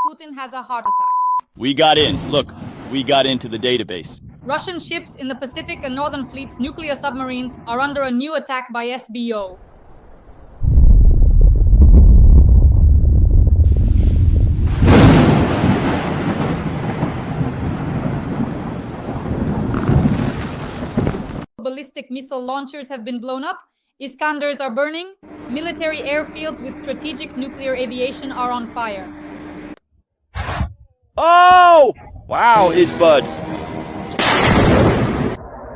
Putin has a heart attack. We got in. Look, we got into the database. Russian ships in the Pacific and Northern Fleet's nuclear submarines are under a new attack by SBO. Ballistic missile launchers have been blown up, Iskanders are burning, military airfields with strategic nuclear aviation are on fire. Oh! Wow, Isbud.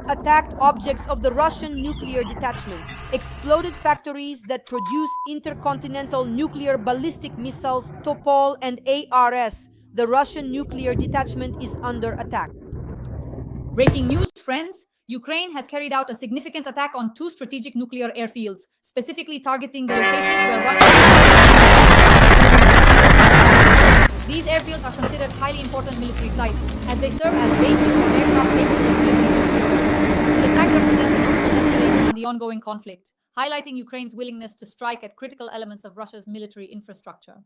Attacked objects of the Russian nuclear detachment, exploded factories that produce intercontinental nuclear ballistic missiles Topol and ARS. The Russian nuclear detachment is under attack. Breaking news, friends. Ukraine has carried out a significant attack on 2 strategic nuclear airfields, specifically targeting the locations where Russia. These airfields are considered highly important military sites, as they serve as bases for aircraft capable of delivering nuclear weapons. The attack represents a notable escalation in the ongoing conflict, highlighting Ukraine's willingness to strike at critical elements of Russia's military infrastructure.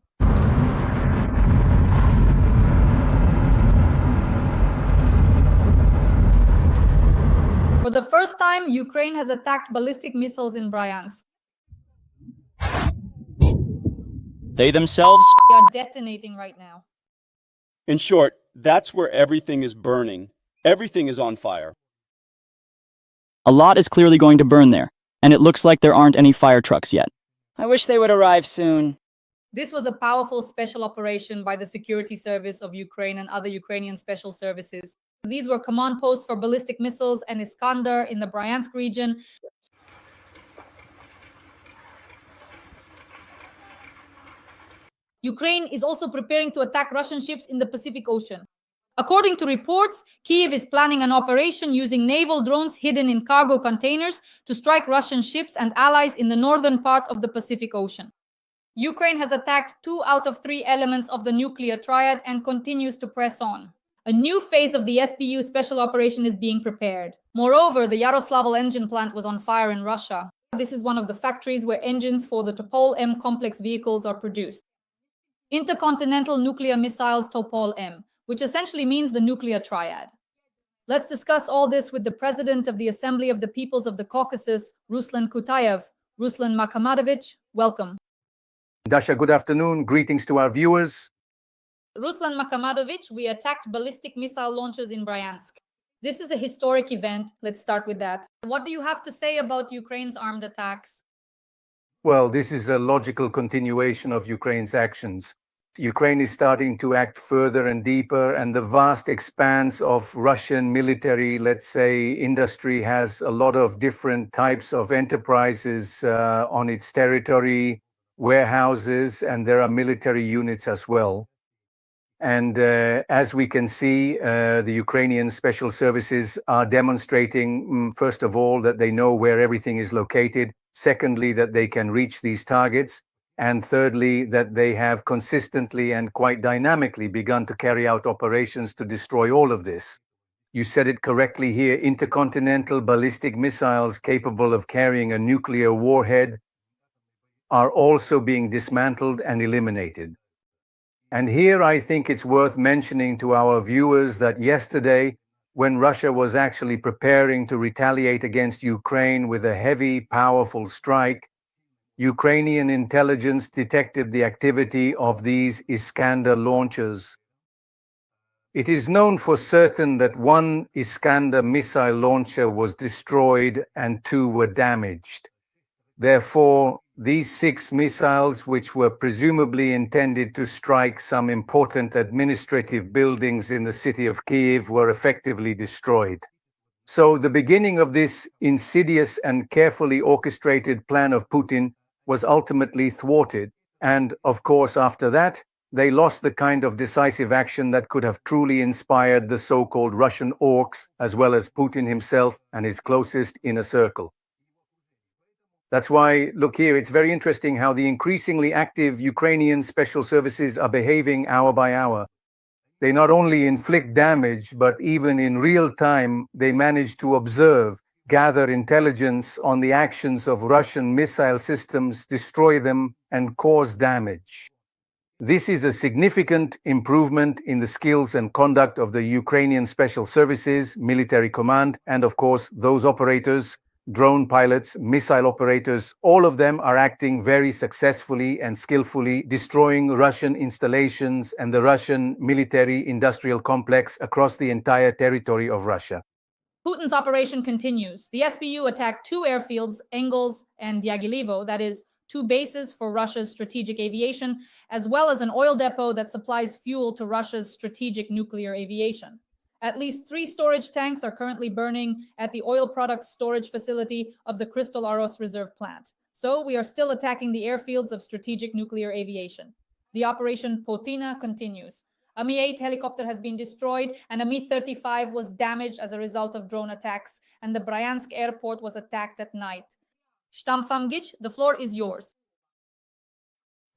For the first time, Ukraine has attacked ballistic missiles in Bryansk. They themselves? They are detonating right now. In short, that's where everything is burning. Everything is on fire. A lot is clearly going to burn there, and it looks like there aren't any fire trucks yet. I wish they would arrive soon. This was a powerful special operation by the Security Service of Ukraine and other Ukrainian special services. These were command posts for ballistic missiles and Iskander in the Bryansk region. Ukraine is also preparing to attack Russian ships in the Pacific Ocean. According to reports, Kyiv is planning an operation using naval drones hidden in cargo containers to strike Russian ships and allies in the northern part of the Pacific Ocean. Ukraine has attacked 2 out of 3 elements of the nuclear triad and continues to press on. A new phase of the SBU special operation is being prepared. Moreover, the Yaroslavl engine plant was on fire in Russia. This is one of the factories where engines for the Topol M complex vehicles are produced. Intercontinental nuclear missiles Topol M, which essentially means the nuclear triad. Let's discuss all this with the President of the Assembly of the Peoples of the Caucasus, Ruslan Kutaev. Ruslan Makamatovich, welcome. Dasha, good afternoon. Greetings to our viewers. Ruslan Makamatovich, we attacked ballistic missile launchers in Bryansk. This is a historic event. Let's start with that. What do you have to say about Ukraine's armed attacks? Well, this is a logical continuation of Ukraine's actions. Ukraine is starting to act further and deeper, and the vast expanse of Russian military, let's say, industry has a lot of different types of enterprises on its territory, warehouses, and there are military units as well. And as we can see, the Ukrainian special services are demonstrating, first of all, that they know where everything is located. Secondly, that they can reach these targets. And thirdly, that they have consistently and quite dynamically begun to carry out operations to destroy all of this. You said it correctly here, intercontinental ballistic missiles capable of carrying a nuclear warhead are also being dismantled and eliminated. And here I think it's worth mentioning to our viewers that yesterday, when Russia was actually preparing to retaliate against Ukraine with a heavy, powerful strike, Ukrainian intelligence detected the activity of these Iskander launchers. It is known for certain that 1 Iskander missile launcher was destroyed and 2 were damaged. Therefore, these 6 missiles, which were presumably intended to strike some important administrative buildings in the city of Kyiv, were effectively destroyed. So the beginning of this insidious and carefully orchestrated plan of Putin was ultimately thwarted. And of course, after that, they lost the kind of decisive action that could have truly inspired the so-called Russian orcs, as well as Putin himself and his closest inner circle. That's why, look here, it's very interesting how the increasingly active Ukrainian special services are behaving hour by hour. They not only inflict damage, but even in real time, they manage to observe, gather intelligence on the actions of Russian missile systems, destroy them, and cause damage. This is a significant improvement in the skills and conduct of the Ukrainian Special Services, military command, and of course, those operators, drone pilots, missile operators, all of them are acting very successfully and skillfully, destroying Russian installations and the Russian military-industrial complex across the entire territory of Russia. Putin's operation continues. The SBU attacked two airfields, Engels and Diaghilevo, that is, two bases for Russia's strategic aviation, as well as an oil depot that supplies fuel to Russia's strategic nuclear aviation. At least 3 storage tanks are currently burning at the oil products storage facility of the Crystal Aros Reserve Plant. So we are still attacking the airfields of strategic nuclear aviation. The Operation Potina continues. A Mi-8 helicopter has been destroyed and a Mi-35 was damaged as a result of drone attacks, and the Bryansk airport was attacked at night. Shtamfamgich, the floor is yours.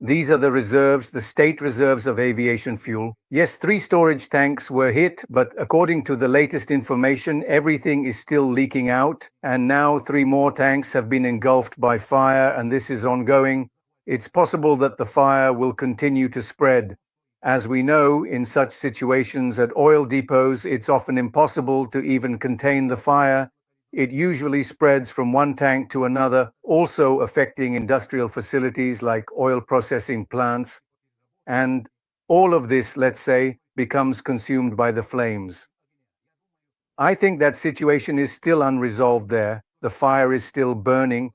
These are the reserves, the state reserves of aviation fuel. Yes, 3 storage tanks were hit, but according to the latest information, everything is still leaking out, and now 3 more tanks have been engulfed by fire, and this is ongoing. It's possible that the fire will continue to spread. As we know, in such situations at oil depots, it's often impossible to even contain the fire. It usually spreads from one tank to another, also affecting industrial facilities like oil processing plants. And all of this, let's say, becomes consumed by the flames. I think that situation is still unresolved there. The fire is still burning,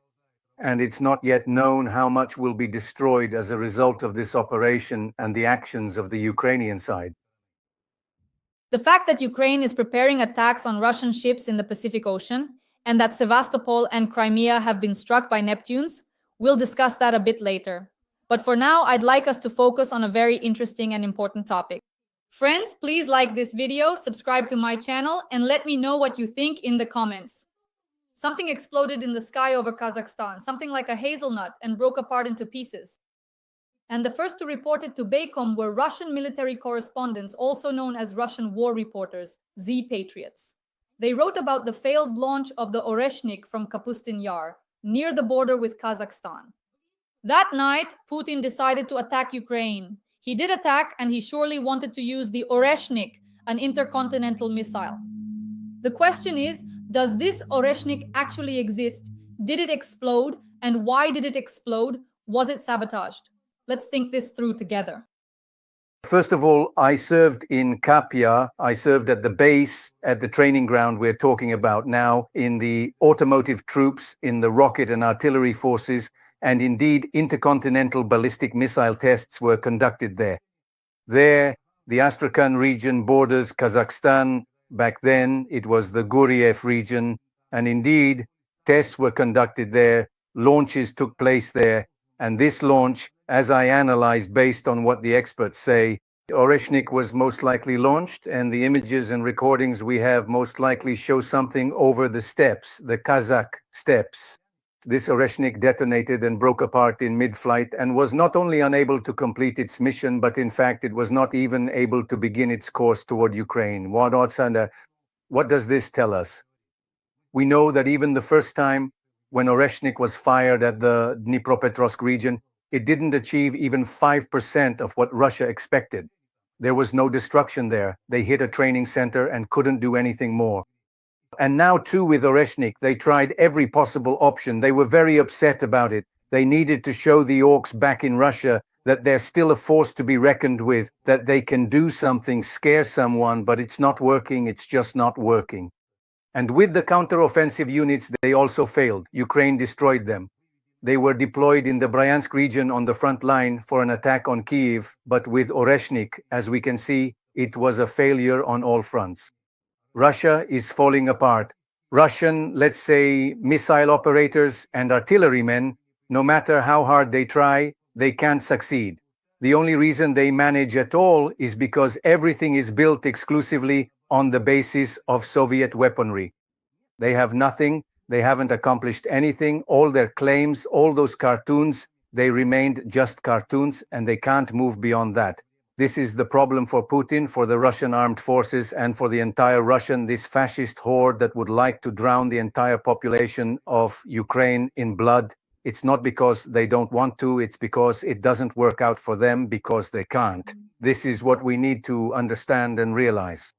and it's not yet known how much will be destroyed as a result of this operation and the actions of the Ukrainian side. The fact that Ukraine is preparing attacks on Russian ships in the Pacific Ocean and that Sevastopol and Crimea have been struck by Neptunes, we'll discuss that a bit later. But for now, I'd like us to focus on a very interesting and important topic. Friends, please like this video, subscribe to my channel, and let me know what you think in the comments. Something exploded in the sky over Kazakhstan, something like a hazelnut, and broke apart into pieces. And the first to report it to Baycom were Russian military correspondents, also known as Russian war reporters, Z-Patriots. They wrote about the failed launch of the Oreshnik from Kapustin Yar, near the border with Kazakhstan. That night, Putin decided to attack Ukraine. He did attack, and he surely wanted to use the Oreshnik, an intercontinental missile. The question is, does this Oreshnik actually exist? Did it explode? And why did it explode? Was it sabotaged? Let's think this through together. First of all, I served in Kapia. I served at the base, at the training ground we're talking about now, in the automotive troops, in the rocket and artillery forces, and indeed intercontinental ballistic missile tests were conducted there. There, the Astrakhan region borders Kazakhstan. Back then, it was the Guriev region, and indeed, tests were conducted there, launches took place there, and this launch, as I analyzed based on what the experts say, Oreshnik was most likely launched, and the images and recordings we have most likely show something over the steppes, the Kazakh steppes. This Oreshnik detonated and broke apart in mid-flight and was not only unable to complete its mission, but in fact it was not even able to begin its course toward Ukraine. What does this tell us? We know that even the first time when Oreshnik was fired at the Dnipropetrovsk region, it didn't achieve even 5% of what Russia expected. There was no destruction there. They hit a training center and couldn't do anything more. And now too with Oreshnik, they tried every possible option. They were very upset about it. They needed to show the orcs back in Russia that they're still a force to be reckoned with, that they can do something, scare someone, but it's not working, it's just not working. And with the counter-offensive units, they also failed. Ukraine destroyed them. They were deployed in the Bryansk region on the front line for an attack on Kyiv, but with Oreshnik, as we can see, it was a failure on all fronts. Russia is falling apart. Russian, let's say, missile operators and artillerymen, no matter how hard they try, they can't succeed. The only reason they manage at all is because everything is built exclusively on the basis of Soviet weaponry. They have nothing, they haven't accomplished anything, all their claims, all those cartoons, they remained just cartoons and they can't move beyond that. This is the problem for Putin, for the Russian armed forces, and for the entire Russian, this fascist horde that would like to drown the entire population of Ukraine in blood, It's not because they don't want to, it's because it doesn't work out for them because they can't. This is what we need to understand and realize.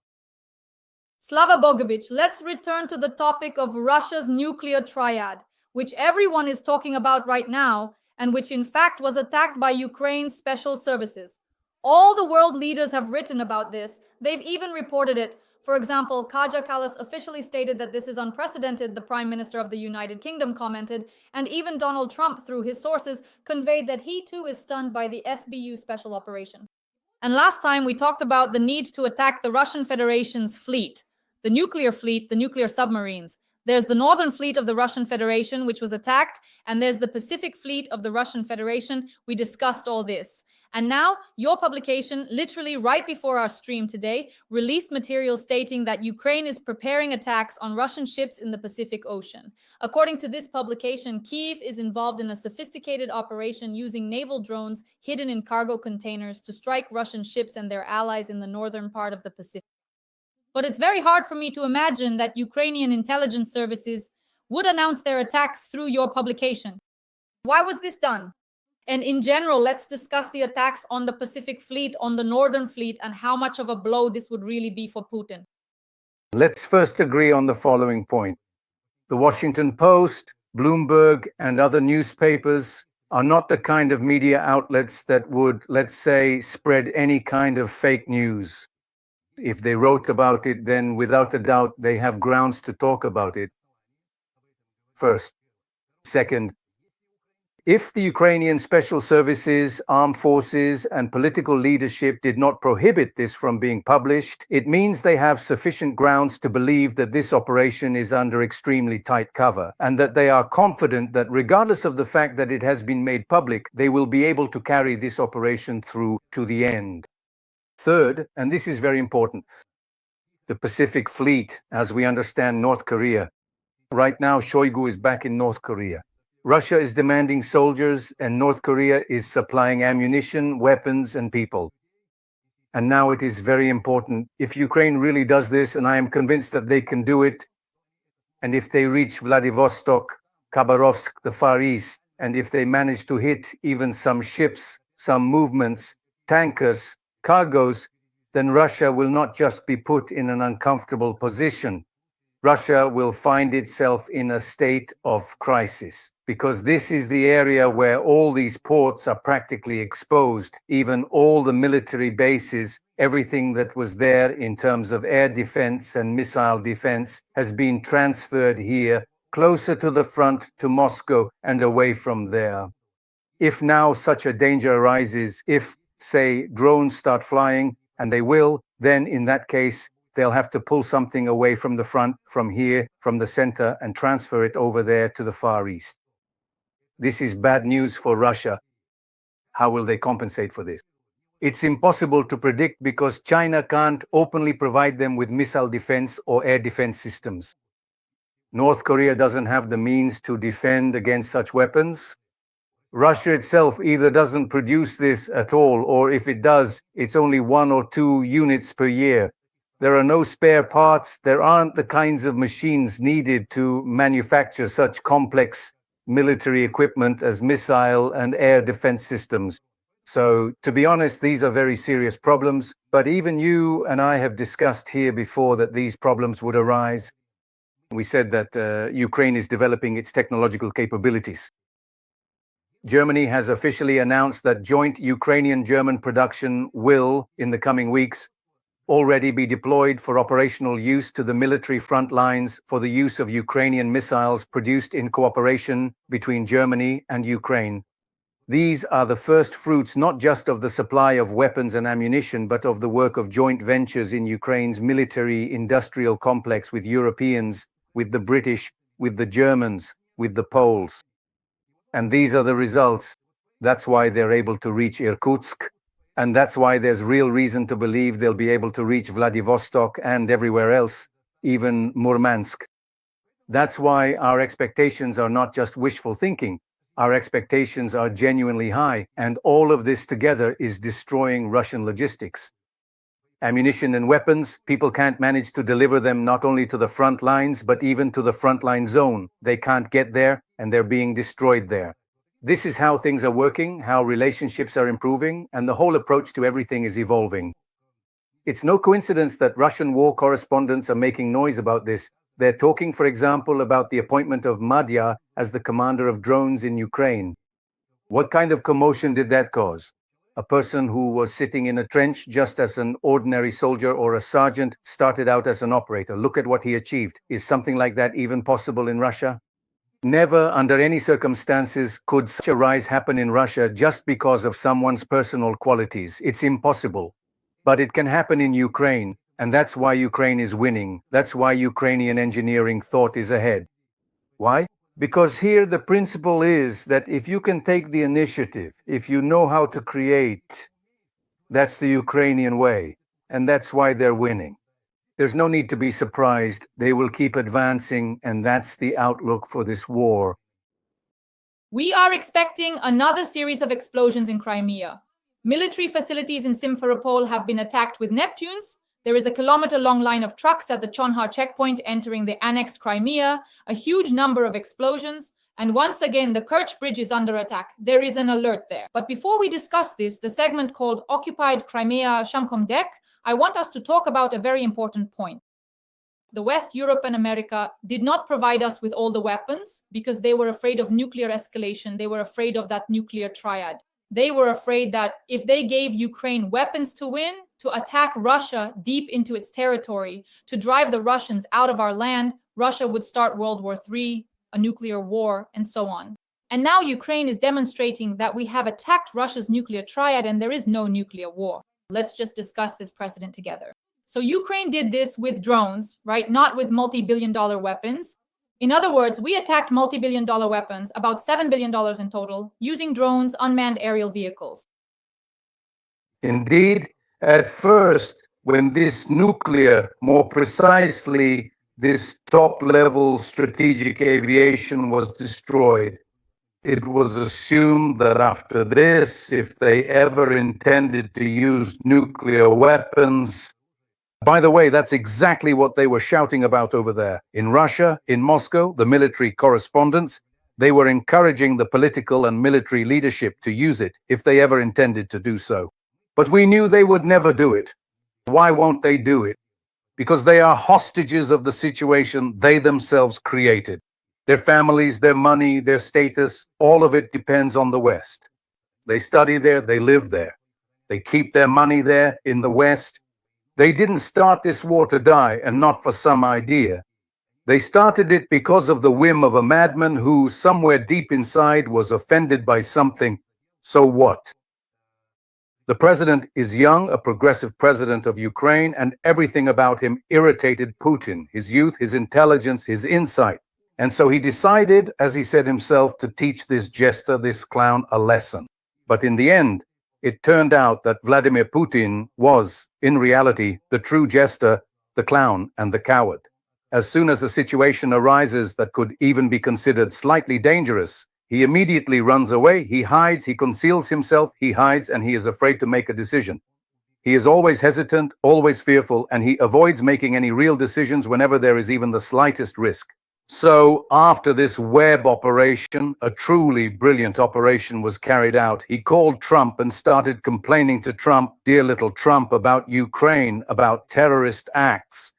Slava Bogovic, let's return to the topic of Russia's nuclear triad, which everyone is talking about right now, and which in fact was attacked by Ukraine's special services. All the world leaders have written about this. They've even reported it. For example, Kaja Kallas officially stated that this is unprecedented, the Prime Minister of the United Kingdom commented, and even Donald Trump, through his sources, conveyed that he too is stunned by the SBU special operation. And last time we talked about the need to attack the Russian Federation's fleet, the nuclear submarines. There's the Northern Fleet of the Russian Federation, which was attacked, and there's the Pacific Fleet of the Russian Federation. We discussed all this. And now, your publication, literally right before our stream today, released material stating that Ukraine is preparing attacks on Russian ships in the Pacific Ocean. According to this publication, Kyiv is involved in a sophisticated operation using naval drones hidden in cargo containers to strike Russian ships and their allies in the northern part of the Pacific. But it's very hard for me to imagine that Ukrainian intelligence services would announce their attacks through your publication. Why was this done? And in general, let's discuss the attacks on the Pacific Fleet, on the Northern Fleet, and how much of a blow this would really be for Putin. Let's first agree on the following point. The Washington Post, Bloomberg, and other newspapers are not the kind of media outlets that would, let's say, spread any kind of fake news. If they wrote about it, then without a doubt, they have grounds to talk about it. First. Second, if the Ukrainian special services, armed forces, and political leadership did not prohibit this from being published, it means they have sufficient grounds to believe that this operation is under extremely tight cover, and that they are confident that regardless of the fact that it has been made public, they will be able to carry this operation through to the end. Third, and this is very important, the Pacific Fleet, as we understand North Korea. Right now, Shoigu is back in North Korea. Russia is demanding soldiers, and North Korea is supplying ammunition, weapons, and people. And now it is very important, if Ukraine really does this, and I am convinced that they can do it, and if they reach Vladivostok, Khabarovsk, the Far East, and if they manage to hit even some ships, some movements, tankers, cargoes, then Russia will not just be put in an uncomfortable position. Russia will find itself in a state of crisis, because this is the area where all these ports are practically exposed, even all the military bases, everything that was there in terms of air defense and missile defense has been transferred here, closer to the front, to Moscow, and away from there. If now such a danger arises, if, say, drones start flying, and they will, then in that case, they'll have to pull something away from the front, from here, from the center, and transfer it over there to the Far East. This is bad news for Russia. How will they compensate for this? It's impossible to predict because China can't openly provide them with missile defense or air defense systems. North Korea doesn't have the means to defend against such weapons. Russia itself either doesn't produce this at all, or if it does, it's only 1 or 2 units per year. There are no spare parts. There aren't the kinds of machines needed to manufacture such complex military equipment as missile and air defense systems. So, to be honest, these are very serious problems. But even you and I have discussed here before that these problems would arise. We said that Ukraine is developing its technological capabilities. Germany has officially announced that joint Ukrainian-German production will, in the coming weeks, already be deployed for operational use to the military front lines for the use of Ukrainian missiles produced in cooperation between Germany and Ukraine. These are the first fruits not just of the supply of weapons and ammunition, but of the work of joint ventures in Ukraine's military-industrial complex with Europeans, with the British, with the Germans, with the Poles. And these are the results. That's why they're able to reach Irkutsk. And that's why there's real reason to believe they'll be able to reach Vladivostok and everywhere else, even Murmansk. That's why our expectations are not just wishful thinking. Our expectations are genuinely high, and all of this together is destroying Russian logistics. Ammunition and weapons, people can't manage to deliver them not only to the front lines, but even to the frontline zone. They can't get there, and they're being destroyed there. This is how things are working, how relationships are improving, and the whole approach to everything is evolving. It's no coincidence that Russian war correspondents are making noise about this. They're talking, for example, about the appointment of Madya as the commander of drones in Ukraine. What kind of commotion did that cause? A person who was sitting in a trench just as an ordinary soldier or a sergeant started out as an operator. Look at what he achieved. Is something like that even possible in Russia? Never, under any circumstances, could such a rise happen in Russia just because of someone's personal qualities. It's impossible. But it can happen in Ukraine, and that's why Ukraine is winning. That's why Ukrainian engineering thought is ahead. Why? Because here the principle is that if you can take the initiative, if you know how to create, that's the Ukrainian way, and that's why they're winning. There's no need to be surprised. They will keep advancing, and that's the outlook for this war. We are expecting another series of explosions in Crimea. Military facilities in Simferopol have been attacked with Neptunes. There is a kilometer-long line of trucks at the Chonhar checkpoint entering the annexed Crimea, a huge number of explosions, and once again the Kerch Bridge is under attack. There is an alert there. But before we discuss this, the segment called Occupied Crimea Shamkomdek, I want us to talk about a very important point. The West, Europe, and America did not provide us with all the weapons because they were afraid of nuclear escalation. They were afraid of that nuclear triad. They were afraid that if they gave Ukraine weapons to win, to attack Russia deep into its territory, to drive the Russians out of our land, Russia would start World War III, a nuclear war, and so on. And now Ukraine is demonstrating that we have attacked Russia's nuclear triad and there is no nuclear war. Let's just discuss this precedent together. So Ukraine did this with drones, right? Not with multi-billion-dollar weapons. In other words, we attacked multi-billion-dollar weapons, about $7 billion in total, using drones, unmanned aerial vehicles. Indeed, at first, when this nuclear, more precisely, this top-level strategic aviation was destroyed, it was assumed that after this, if they ever intended to use nuclear weapons. By the way, that's exactly what they were shouting about over there. In Russia, in Moscow, the military correspondents, they were encouraging the political and military leadership to use it if they ever intended to do so. But we knew they would never do it. Why won't they do it? Because they are hostages of the situation they themselves created. Their families, their money, their status, all of it depends on the West. They study there, they live there. They keep their money there in the West. They didn't start this war to die and not for some idea. They started it because of the whim of a madman who, somewhere deep inside, was offended by something. So what? The president is young, a progressive president of Ukraine, and everything about him irritated Putin, his youth, his intelligence, his insight. And so he decided, as he said himself, to teach this jester, this clown, a lesson. But in the end, it turned out that Vladimir Putin was, in reality, the true jester, the clown, and the coward. As soon as a situation arises that could even be considered slightly dangerous, he immediately runs away, he hides, he conceals himself, he hides, and he is afraid to make a decision. He is always hesitant, always fearful, and he avoids making any real decisions whenever there is even the slightest risk. So, after this web operation, a truly brilliant operation was carried out, he called Trump and started complaining to Trump, dear little Trump, about Ukraine, about terrorist acts.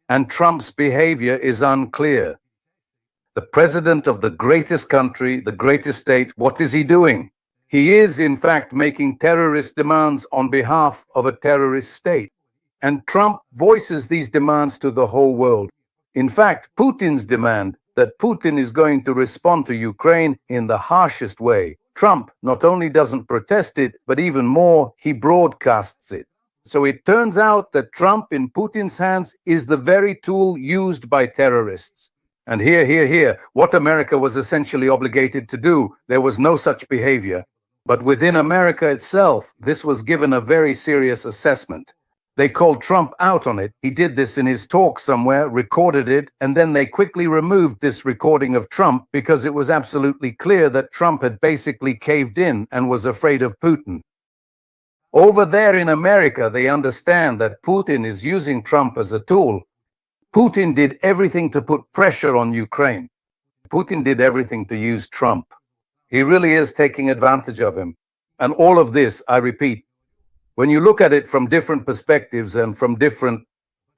And Trump's behavior is unclear. The president of the greatest country, the greatest state, what is he doing? He is, in fact, making terrorist demands on behalf of a terrorist state. And Trump voices these demands to the whole world. In fact, Putin's demand that Putin is going to respond to Ukraine in the harshest way. Trump not only doesn't protest it, but even more, he broadcasts it. So it turns out that Trump in Putin's hands is the very tool used by terrorists. And here, what America was essentially obligated to do, there was no such behavior. But within America itself, this was given a very serious assessment. They called Trump out on it. He did this in his talk somewhere, recorded it, and then they quickly removed this recording of Trump because it was absolutely clear that Trump had basically caved in and was afraid of Putin. Over there in America, they understand that Putin is using Trump as a tool. Putin did everything to put pressure on Ukraine. Putin did everything to use Trump. He really is taking advantage of him. And all of this, I repeat, when you look at it from different perspectives and from different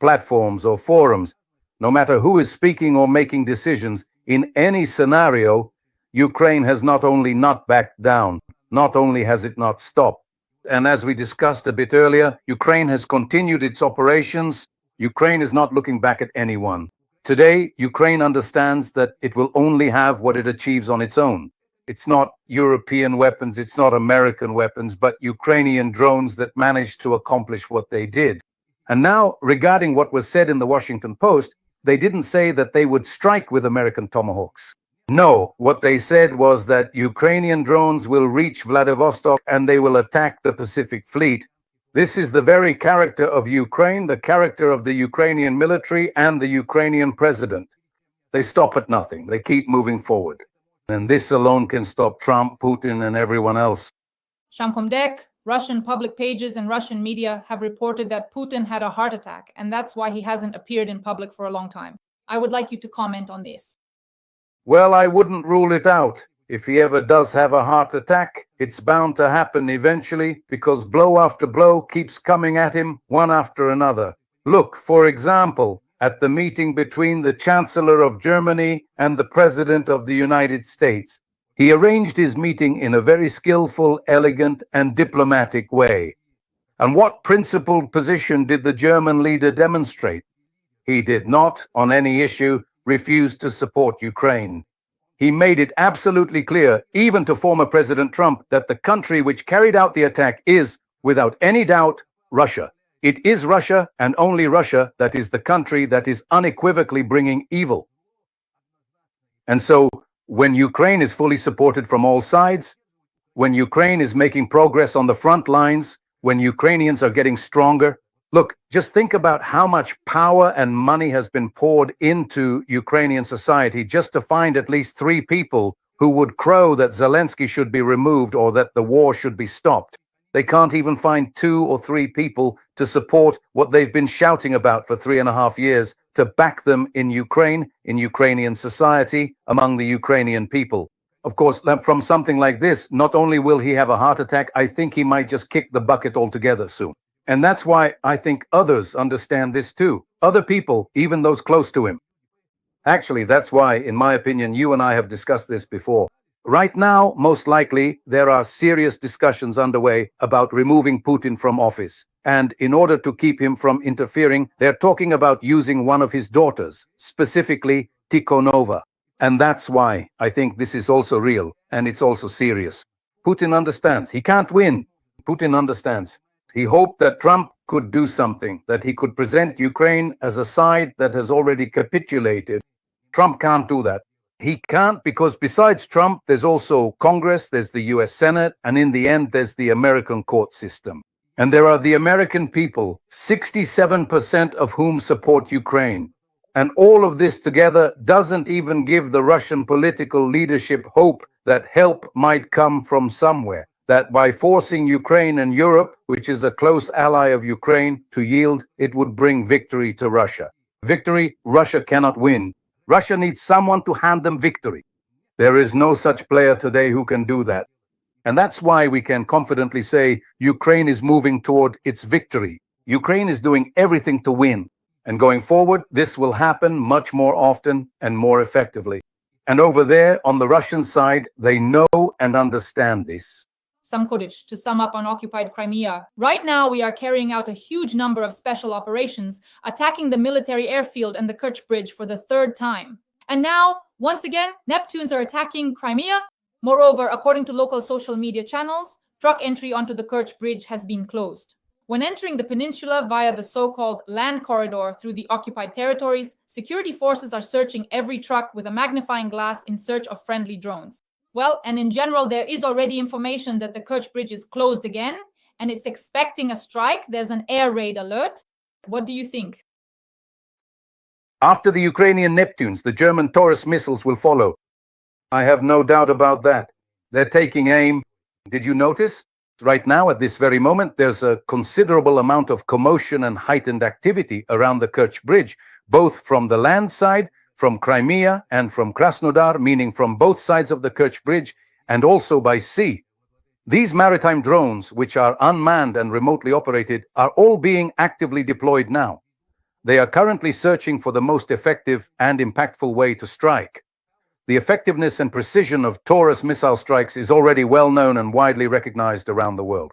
platforms or forums, no matter who is speaking or making decisions, in any scenario, Ukraine has not only not backed down, not only has it not stopped. And as we discussed a bit earlier, Ukraine has continued its operations. Ukraine is not looking back at anyone. Today, Ukraine understands that it will only have what it achieves on its own. It's not European weapons, it's not American weapons, but Ukrainian drones that managed to accomplish what they did. And now, regarding what was said in the Washington Post, they didn't say that they would strike with American Tomahawks. No, what they said was that Ukrainian drones will reach Vladivostok and they will attack the Pacific Fleet. This is the very character of Ukraine, the character of the Ukrainian military and the Ukrainian president. They stop at nothing. They keep moving forward. And this alone can stop Trump, Putin, and everyone else. Shamkomdek, Russian public pages and Russian media have reported that Putin had a heart attack, and that's why he hasn't appeared in public for a long time. I would like you to comment on this. Well, I wouldn't rule it out. If he ever does have a heart attack, it's bound to happen eventually because blow after blow keeps coming at him, one after another. Look, for example, at the meeting between the Chancellor of Germany and the President of the United States. He arranged his meeting in a very skillful, elegant, and diplomatic way. And what principled position did the German leader demonstrate? He did not, on any issue, refuse to support Ukraine. He made it absolutely clear, even to former President Trump, that the country which carried out the attack is, without any doubt, Russia. It is Russia, and only Russia, that is the country that is unequivocally bringing evil. And so, when Ukraine is fully supported from all sides, when Ukraine is making progress on the front lines, when Ukrainians are getting stronger, look, just think about how much power and money has been poured into Ukrainian society just to find at least 3 people who would crow that Zelensky should be removed or that the war should be stopped. They can't even find 2 or 3 people to support what they've been shouting about for 3.5 years, to back them in Ukraine, in Ukrainian society, among the Ukrainian people. Of course, from something like this, not only will he have a heart attack, I think he might just kick the bucket altogether soon. And that's why I think others understand this too. Other people, even those close to him. Actually, that's why, in my opinion, you and I have discussed this before. Right now, most likely, there are serious discussions underway about removing Putin from office. And in order to keep him from interfering, they're talking about using one of his daughters, specifically Tikhonova. And that's why I think this is also real, and it's also serious. Putin understands. He can't win. Putin understands. He hoped that Trump could do something, that he could present Ukraine as a side that has already capitulated. Trump can't do that. He can't because besides Trump, there's also Congress, there's the US Senate, and in the end, there's the American court system. And there are the American people, 67% of whom support Ukraine. And all of this together doesn't even give the Russian political leadership hope that help might come from somewhere. That by forcing Ukraine and Europe, which is a close ally of Ukraine, to yield, it would bring victory to Russia. Victory, Russia cannot win. Russia needs someone to hand them victory. There is no such player today who can do that. And that's why we can confidently say Ukraine is moving toward its victory. Ukraine is doing everything to win. And going forward, this will happen much more often and more effectively. And over there, on the Russian side, they know and understand this. Samkodic, to sum up on occupied Crimea, right now we are carrying out a huge number of special operations, attacking the military airfield and the Kerch Bridge for the 3rd time. And now, once again, Neptunes are attacking Crimea. Moreover, according to local social media channels, truck entry onto the Kerch Bridge has been closed. When entering the peninsula via the so-called land corridor through the occupied territories, security forces are searching every truck with a magnifying glass in search of friendly drones. Well, and in general, there is already information that the Kerch Bridge is closed again, and it's expecting a strike. There's an air raid alert. What do you think? After the Ukrainian Neptunes, the German Taurus missiles will follow. I have no doubt about that. They're taking aim. Did you notice? Right now, at this very moment, there's a considerable amount of commotion and heightened activity around the Kerch Bridge, both from the land side, from Crimea and from Krasnodar, meaning from both sides of the Kerch Bridge, and also by sea. These maritime drones, which are unmanned and remotely operated, are all being actively deployed now. They are currently searching for the most effective and impactful way to strike. The effectiveness and precision of Taurus missile strikes is already well known and widely recognized around the world.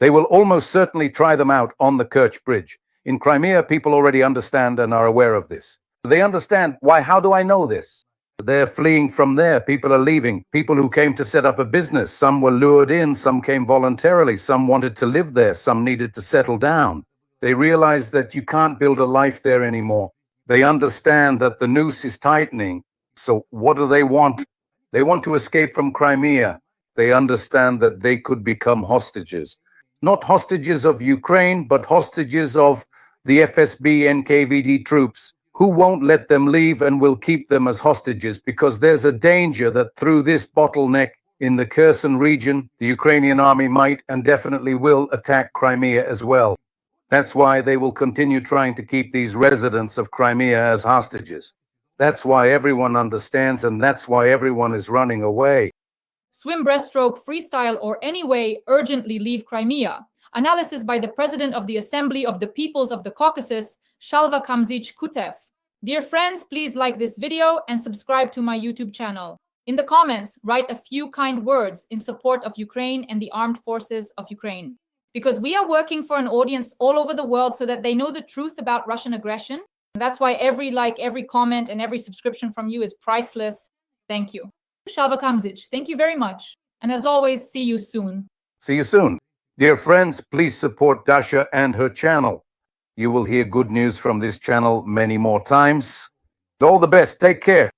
They will almost certainly try them out on the Kerch Bridge. In Crimea, people already understand and are aware of this. They understand why. How do I know this? They're fleeing from there. People are leaving. People who came to set up a business. Some were lured in. Some came voluntarily. Some wanted to live there. Some needed to settle down. They realized that you can't build a life there anymore. They understand that the noose is tightening. So what do they want? They want to escape from Crimea. They understand that they could become hostages. Not hostages of Ukraine, but hostages of the FSB NKVD troops, who won't let them leave and will keep them as hostages, because there's a danger that through this bottleneck in the Kherson region, the Ukrainian army might and definitely will attack Crimea as well. That's why they will continue trying to keep these residents of Crimea as hostages. That's why everyone understands, and that's why everyone is running away. Swim, breaststroke, freestyle, or any way, urgently leave Crimea. Analysis by the President of the Assembly of the Peoples of the Caucasus, Ruslan Kutaev. Dear friends, please like this video and subscribe to my YouTube channel. In the comments, write a few kind words in support of Ukraine and the armed forces of Ukraine. Because we are working for an audience all over the world so that they know the truth about Russian aggression. That's why every like, every comment, and every subscription from you is priceless. Thank you. Ruslan, thank you very much. And as always, see you soon. See you soon. Dear friends, please support Dasha and her channel. You will hear good news from this channel many more times. All the best. Take care.